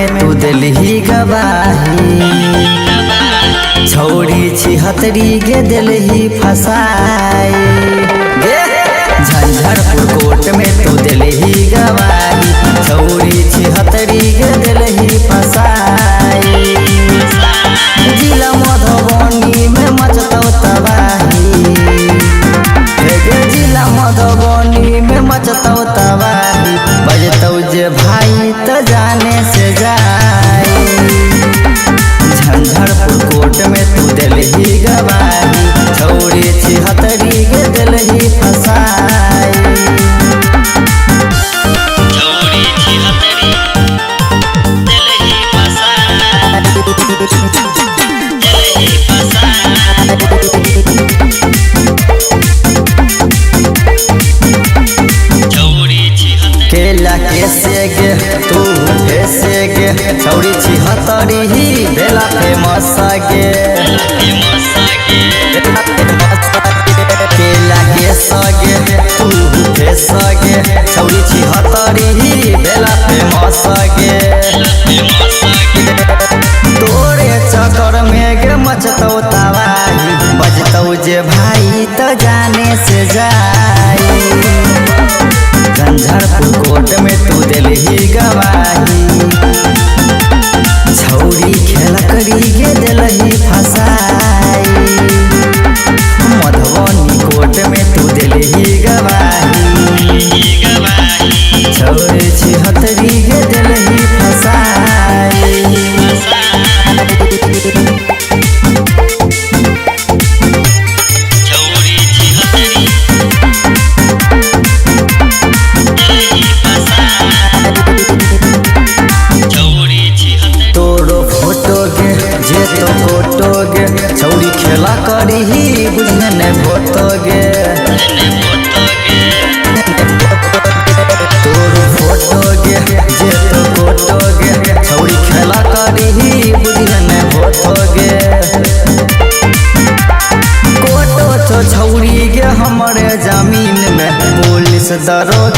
में तू दिलही गवाही, छौरी छिहत्तरी गे दिलही फसाई। झंझारपुर कोर्ट में तू दिलही गवाही, छौरी छिहत्तरी गे दिलही फसाई। जिला मधुबनी में मचतौ तबाही, जिला मधुबनी में मचतौ तबाही। बजतौ जे भाई त जाने से जाई। झंझारपुर कोर्ट में तू दिलही गवाही, छौरी छिहत्तरी गे दिलही फसाई। केला कैसे गे तू कैसे गे, छौरी छिहत्तरी ही बेला फेमस गे। केला कैसे गे तू कैसे गे, छौरी छिहत्तरी ही बेला फेमस गे। तोरे चक्कर में गे मचतौ तबाही, बजतौ जे भाई त जाने से जाई। झंझारपुर कोर्ट में तू दिलही गवाही, छौरी खेलकरी गे दिलही फसाई। मधुबनी कोर्ट में तू दिलही गवाही, छौरी छिहत्तरी गे दिलही फसाई। छौरी खेला करी बुझन भोतो गे, तोर फोटो गे जे तो फोटो गे, छौरी खेला करी बुझन भोतो गे। कोटो तो छौरी गे हमारे जमीन में, पुलिस दरोगा